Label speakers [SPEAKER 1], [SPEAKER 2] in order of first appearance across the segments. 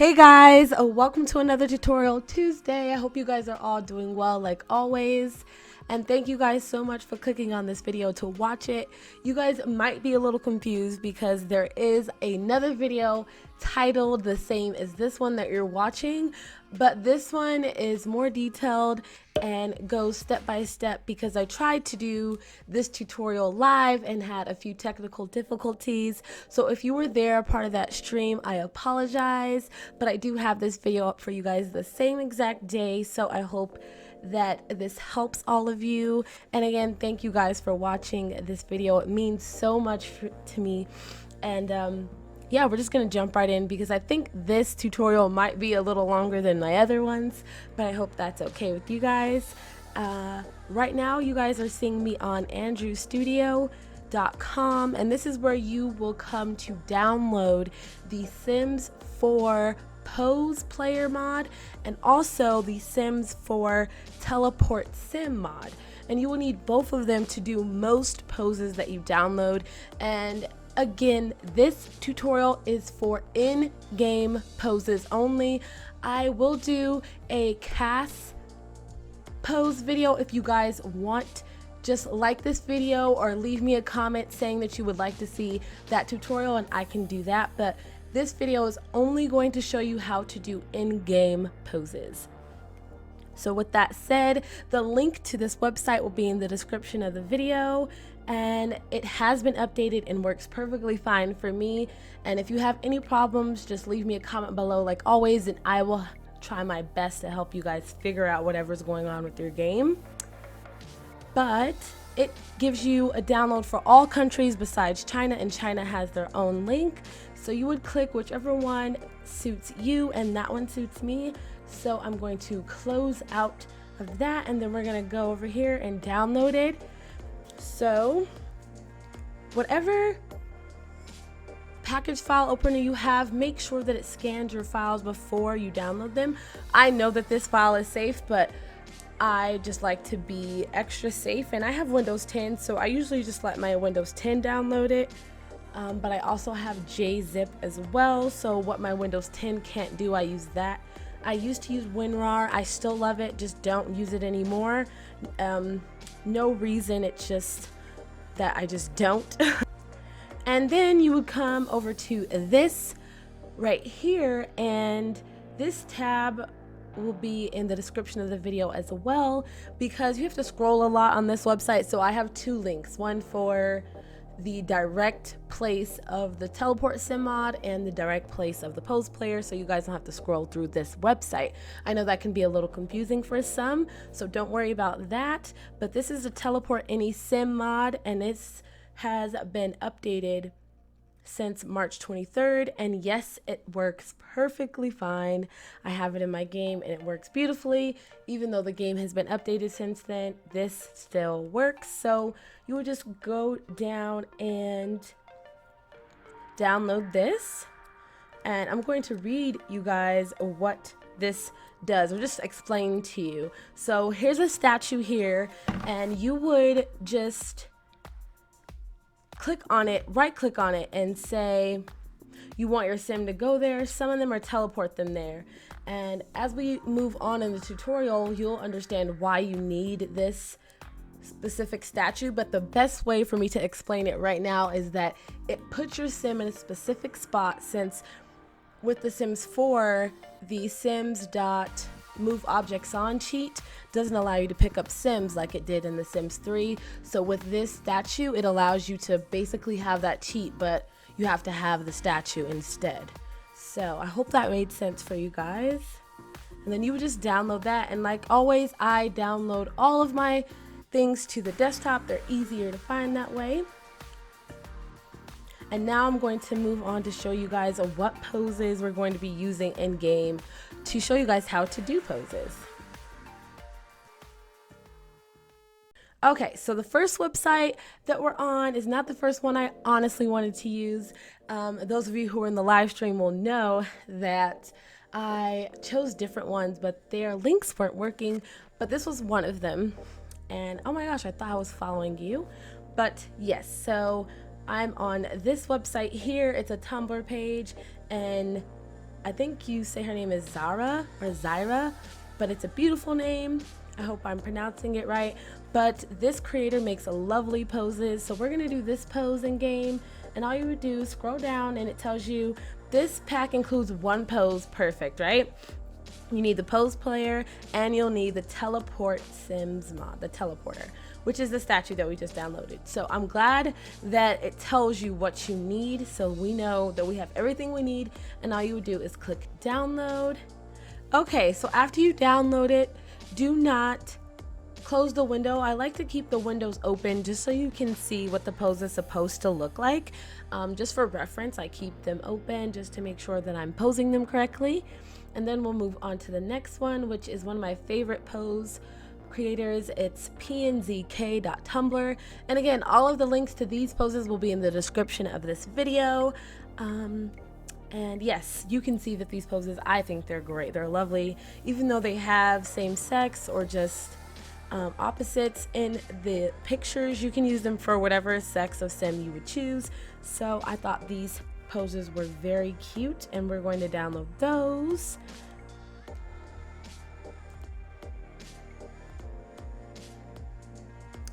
[SPEAKER 1] Hey guys, welcome to another tutorial Tuesday. I hope you guys are all doing well like always. And thank you guys so much for clicking on this video to watch it. You guys might be a little confused because there is another video titled the same as this one that you're watching, but this one is more detailed and goes step by step because I tried to do this tutorial live and had a few technical difficulties. So if you were there part of that stream, I apologize, but I do have this video up for you guys the same exact day, so I hope that this helps all of you. And again, thank you guys for watching this video. It means so much to me. And yeah, we're just gonna jump right in because I think this tutorial might be a little longer than my other ones, but I hope that's okay with you guys. Right now you guys are seeing me on andrewstudio.com, and this is where you will come to download the Sims 4 Pose player mod and also the Sims 4 Teleport sim mod, and you will need both of them to do most poses that you download. And again, this tutorial is for in-game poses only. I will do a cast pose video if you guys want. Just like this video or leave me a comment saying that you would like to see that tutorial and I can do that, but this video is only going to show you how to do in-game poses. So with that said, the link to this website will be in the description of the video, and it has been updated and works perfectly fine for me. And if you have any problems, just leave me a comment below like always, and I will try my best to help you guys figure out whatever's going on with your game. But it gives you a download for all countries besides China, and China has their own link. So you would click whichever one suits you, and that one suits me. So I'm going to close out of that, and then we're gonna go over here and download it. So whatever package file opener you have, make sure that it scans your files before you download them. I know that this file is safe, but I just like to be extra safe, and I have Windows 10, so I usually just let my Windows 10 download it. But I also have JZip as well, so what my Windows 10 can't do, I use that. I used to use WinRAR. I still love it, just don't use it anymore. No reason, it's just that I just don't. And then you would come over to this right here, and this tab will be in the description of the video as well, because you have to scroll a lot on this website. So I have two links, one for the direct place of the teleport sim mod and the direct place of the pose player, so you guys don't have to scroll through this website. I know that can be a little confusing for some, so don't worry about that. But this is the teleport any sim mod, and this has been updated since March 23rd, and yes, it works perfectly fine. I have it in my game and it works beautifully. Even though the game has been updated since then, this still works. So you will just go down and download this, and I'm going to read you guys what this does. I'll just explain to you. So here's a statue here, and you would just click on it, right click on it, and say you want your sim to go there, summon them, or teleport them there. And as we move on in the tutorial, you'll understand why you need this specific statue, but the best way for me to explain it right now is that it puts your sim in a specific spot, since with the Sims 4, the Sims.move objects on cheat doesn't allow you to pick up Sims like it did in the Sims 3. So with this statue, it allows you to basically have that cheat, but you have to have the statue instead. So I hope that made sense for you guys. And then you would just download that, and like always, I download all of my things to the desktop. They're easier to find that way. And now I'm going to move on to show you guys what poses we're going to be using in game to show you guys how to do poses. Okay, so the first website that we're on is not the first one I honestly wanted to use. Those of you who are in the live stream will know that I chose different ones, but their links weren't working, but this was one of them. And oh my gosh, I thought I was following you. But yes, so I'm on this website here. It's a Tumblr page, and I think you say her name is Zara or Zyra, but it's a beautiful name. I hope I'm pronouncing it right. But this creator makes lovely poses. So we're gonna do this pose in game, and all you would do is scroll down and it tells you this pack includes one pose, perfect, right? You need the pose player and you'll need the teleport Sims mod, the teleporter, which is the statue that we just downloaded. So I'm glad that it tells you what you need, so we know that we have everything we need, and all you would do is click download. Okay, so after you download it, do not close the window. I like to keep the windows open just so you can see what the pose is supposed to look like. Just for reference, I keep them open just to make sure that I'm posing them correctly. And then we'll move on to the next one, which is one of my favorite pose creators. It's pnzk.tumblr. And again, all of the links to these poses will be in the description of this video. And yes, you can see that these poses, I think they're great. They're lovely, even though they have same sex or just opposites in the pictures. You can use them for whatever sex of sim you would choose. So I thought these poses were very cute, and we're going to download those.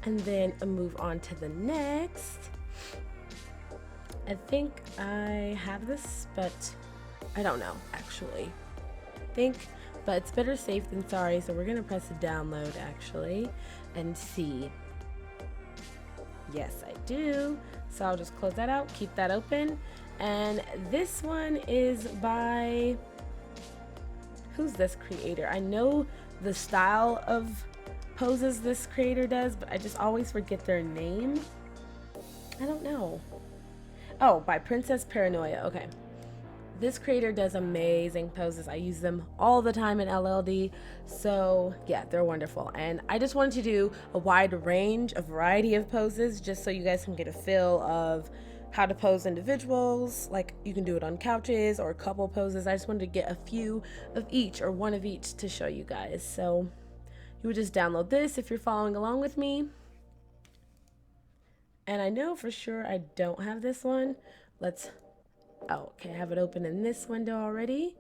[SPEAKER 1] And then move on to the next. I think I have this, but I don't know actually. But it's better safe than sorry, so we're gonna press download actually and see. Yes, I do. So I'll just close that out, keep that open. And this one is by, who's this creator? I know the style of poses this creator does, but I just always forget their name. I don't know. Oh, by Princess Paranoia. Okay. This creator does amazing poses. I use them all the time in LLD. So yeah, they're wonderful. And I just wanted to do a wide range, a variety of poses, just so you guys can get a feel of how to pose individuals. Like you can do it on couches or couple poses. I just wanted to get a few of each or one of each to show you guys. So you would just download this if you're following along with me. And I know for sure I don't have this one. Oh, okay, I have it open in this window already.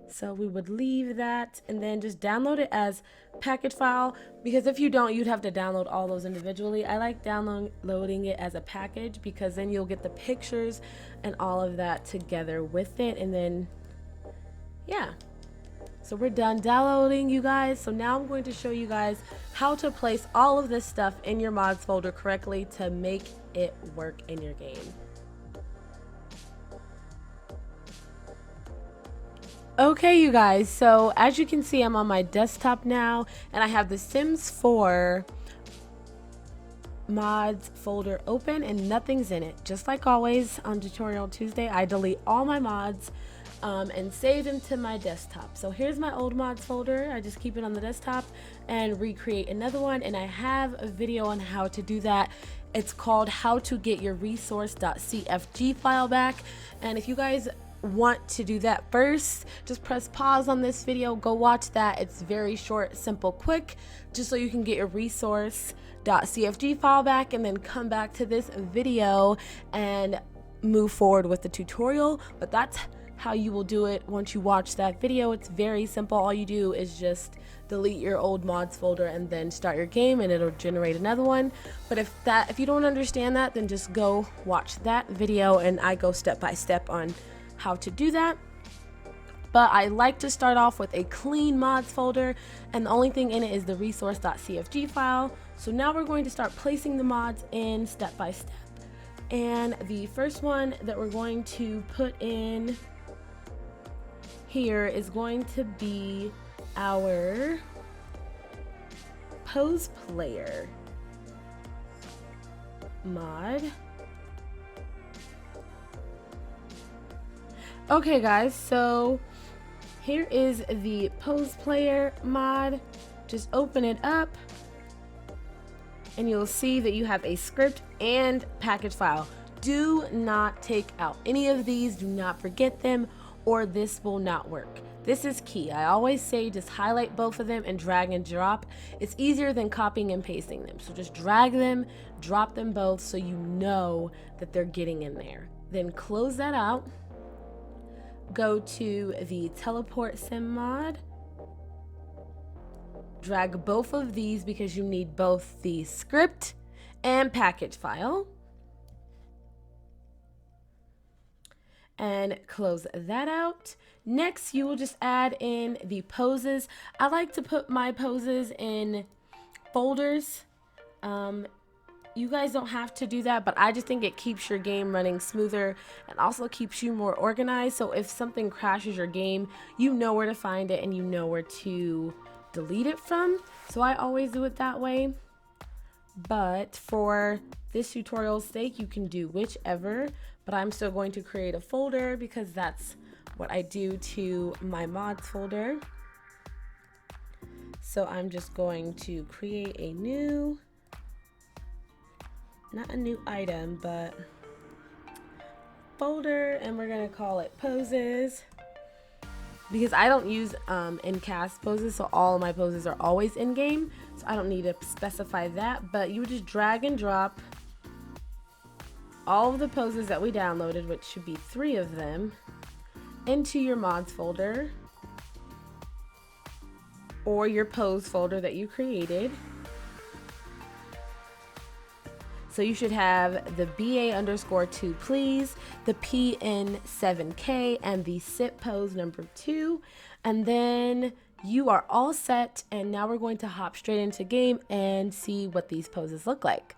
[SPEAKER 1] So we would leave that and then just download it as package file, because if you don't, you'd have to download all those individually. I like downloading it as a package because then you'll get the pictures and all of that together with it. And then, yeah. So we're done downloading, you guys. So now I'm going to show you guys how to place all of this stuff in your mods folder correctly to make it work in your game. Okay, you guys, so as you can see, I'm on my desktop now, and I have the Sims 4 mods folder open and nothing's in it. Just like always on Tutorial Tuesday, I delete all my mods and save them to my desktop. So here's my old mods folder. I just keep it on the desktop and recreate another one, and I have a video on how to do that. It's called How to Get Your Resource.cfg File Back. And if you guys want to do that first, just press pause on this video, go watch that. It's very short, simple, quick, just so you can get your resource.cfg file back and then come back to this video and move forward with the tutorial. But that's how you will do it once you watch that video. It's very simple. All you do is just delete your old mods folder and then start your game, and it'll generate another one. But if you don't understand that, then just go watch that video, and I go step by step on how to do that. But I like to start off with a clean mods folder, and the only thing in it is the resource.cfg file. So now we're going to start placing the mods in step by step. And the first one that we're going to put in here is going to be our pose player mod. Okay guys, so here is the pose player mod. Just open it up and you'll see that you have a script and package file. Do not take out any of these, do not forget them, or this will not work. This is key. I always say just highlight both of them and drag and drop. It's easier than copying and pasting them. So just drag them, drop them both so you know that they're getting in there. Then close that out. go to the Teleport Sim mod, drag both of these because you need both the script and package file, and close that out. Next, you will just add in the poses. I like to put my poses in folders. You guys don't have to do that, but I just think it keeps your game running smoother and also keeps you more organized. So if something crashes your game, you know where to find it and you know where to delete it from. So I always do it that way. But for this tutorial's sake, you can do whichever, but I'm still going to create a folder because that's what I do to my mods folder. So I'm just going to create a new, not a new item, but folder, and we're gonna call it poses because I don't use in-cast poses, so all of my poses are always in-game, so I don't need to specify that. But you would just drag and drop all of the poses that we downloaded, which should be 3 of them, into your mods folder or your pose folder that you created. So you should have the BA_2 please, the PN7K, and the sit pose number 2. And then you are all set. And now we're going to hop straight into game and see what these poses look like.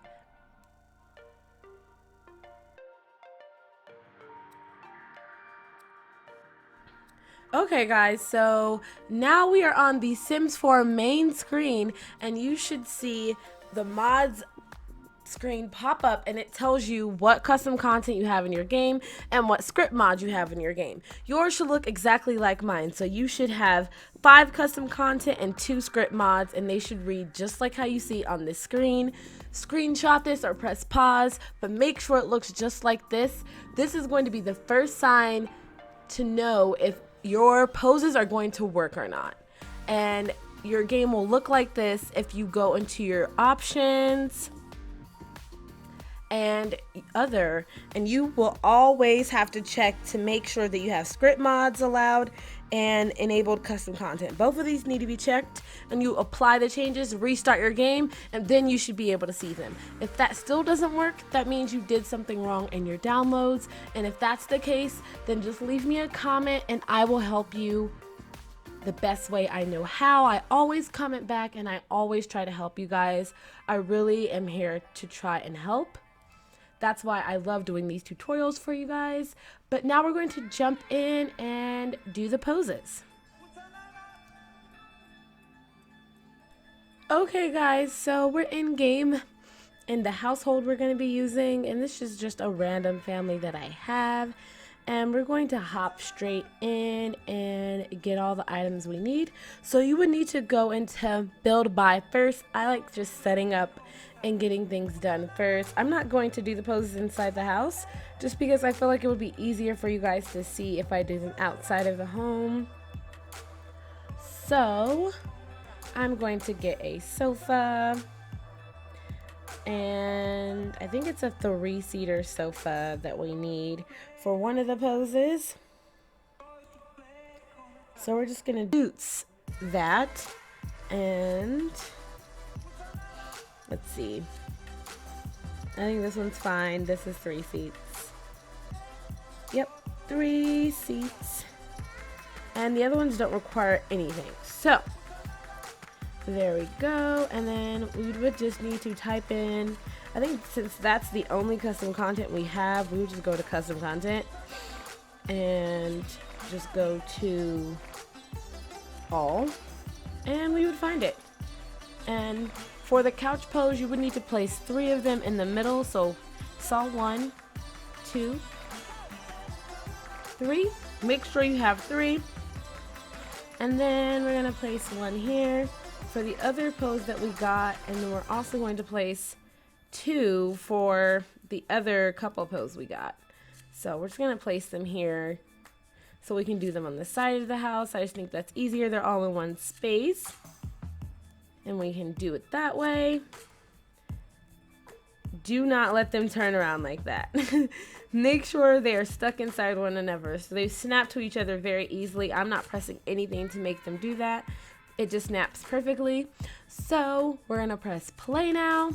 [SPEAKER 1] Okay guys, so now we are on the Sims 4 main screen, and you should see the mods screen pop up, and it tells you what custom content you have in your game and what script mods you have in your game. Yours should look exactly like mine, so you should have 5 custom content and 2 script mods, and they should read just like how you see on this screen. Screenshot this or press pause, but make sure it looks just like this. This is going to be the first sign to know if your poses are going to work or not. And your game will look like this if you go into your options and other, and you will always have to check to make sure that you have script mods allowed and enabled custom content. Both of these need to be checked, and you apply the changes, restart your game, and then you should be able to see them. If that still doesn't work, that means you did something wrong in your downloads, and if that's the case, then just leave me a comment and I will help you the best way I know how. I always comment back and I always try to help you guys. I really am here to try and help. That's why I love doing these tutorials for you guys. But now we're going to jump in and do the poses. Okay guys, so we're in game in the household we're going to be using, and this is just a random family that I have. And we're going to hop straight in and get all the items we need. So you would need to go into build by first. I like just setting up and getting things done first. I'm not going to do the poses inside the house just because I feel like it would be easier for you guys to see if I do them outside of the home. So I'm going to get a sofa, and I think it's a 3-seater sofa that we need for one of the poses. So we're just gonna boots that, and let's see. I think this one's fine. This is 3 seats. Yep, 3 seats. And the other ones don't require anything. So there we go. And then we would just need to type in, I think since that's the only custom content we have, we would just go to custom content and just go to all, and we would find it. And for the couch pose, you would need to place 3 of them in the middle. So saw 1, 2, 3. Make sure you have 3. And then we're gonna place 1 here for the other pose that we got, and then we're also going to place 2 for the other couple pose we got. So we're just gonna place them here so we can do them on the side of the house. I just think that's easier. They're all in one space, and we can do it that way. do not let them turn around like that. Make sure they are stuck inside one another. So they snap to each other very easily. I'm not pressing anything to make them do that. It just snaps perfectly. So we're gonna press play now.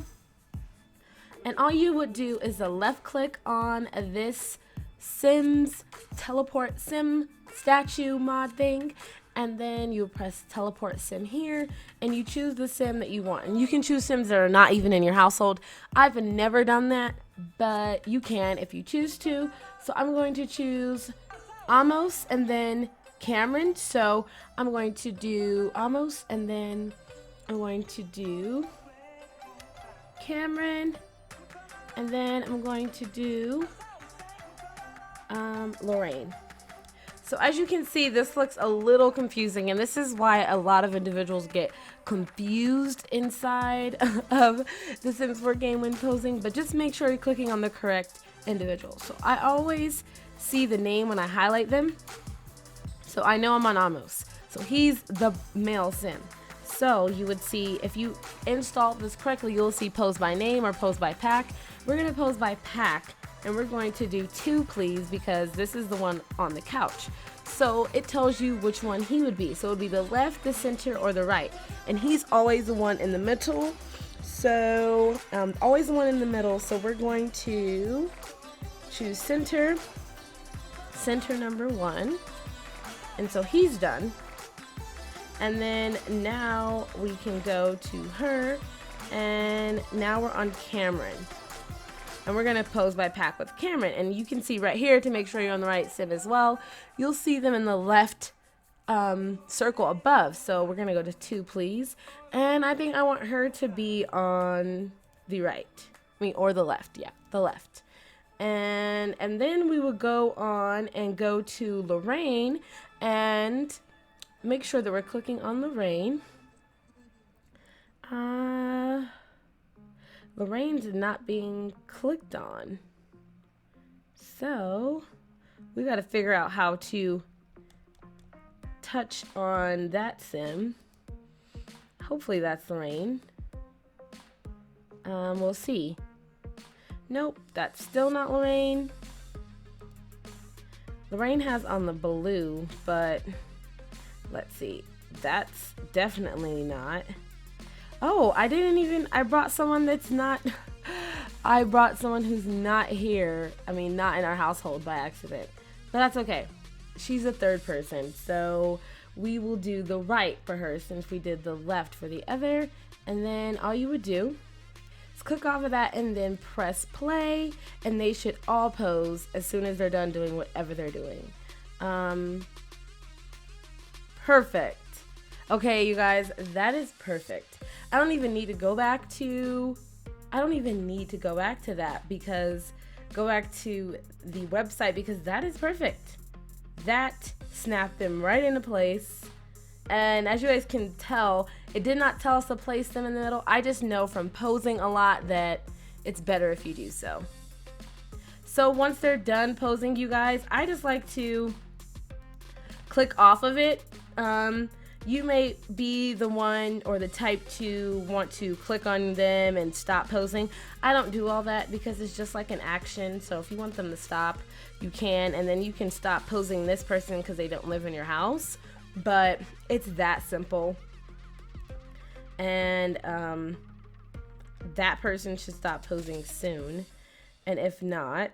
[SPEAKER 1] And all you would do is a left click on this Sims Teleport Sim statue mod thing. And then you press teleport sim here and you choose the sim that you want. And you can choose sims that are not even in your household. I've never done that, but you can if you choose to. So I'm going to choose Amos and then Cameron. So I'm going to do Amos and then I'm going to do Cameron. And then I'm going to do Lorraine. So as you can see, this looks a little confusing, and this is why a lot of individuals get confused inside of the Sims 4 game when posing, but just make sure you're clicking on the correct individual. So I always see the name when I highlight them, so I know I'm on Amos. So he's the male Sim. So you would see, if you install this correctly, you'll see pose by name or pose by pack. We're going to pose by pack. And we're going to do 2 please, because this is the one on the couch. So it tells you which one he would be. So it would be the left, the center, or the right. And he's always the one in the middle. So always the one in the middle. So we're going to choose center number 1. And so he's done. And then now we can go to her. And now we're on Cameron. And we're going to pose by pack with Cameron. And you can see right here, to make sure you're on the right sim as well, you'll see them in the left circle above. So we're going to go to 2 please. And I think I want her to be on the right. Or the left. Yeah, the left. And then we would go on and go to Lorraine and make sure that we're clicking on Lorraine. Lorraine's not being clicked on. So we got to figure out how to touch on that sim. Hopefully that's Lorraine. We'll see. Nope, that's still not Lorraine. Lorraine has on the blue, but let's see. That's definitely not. Oh, I brought someone that's not, I brought someone who's not here. I mean, not in our household by accident. But that's okay. She's a third person. So we will do the right for her since we did the left for the other. And then all you would do is click off of that and then press play. And they should all pose as soon as they're done doing whatever they're doing. Perfect. Okay, you guys, that is perfect. I don't even need to go back to that, because go back to the website, because that is perfect. That snapped them right into place. And as you guys can tell, it did not tell us to place them in the middle. I just know from posing a lot that it's better if you do so. So once they're done posing, you guys, I just like to click off of it. You may be the one or the type to want to click on them and stop posing. I don't do all that because it's just like an action. So if you want them to stop, you can, and then you can stop posing this person because they don't live in your house. But it's that simple. And that person should stop posing soon. And if not,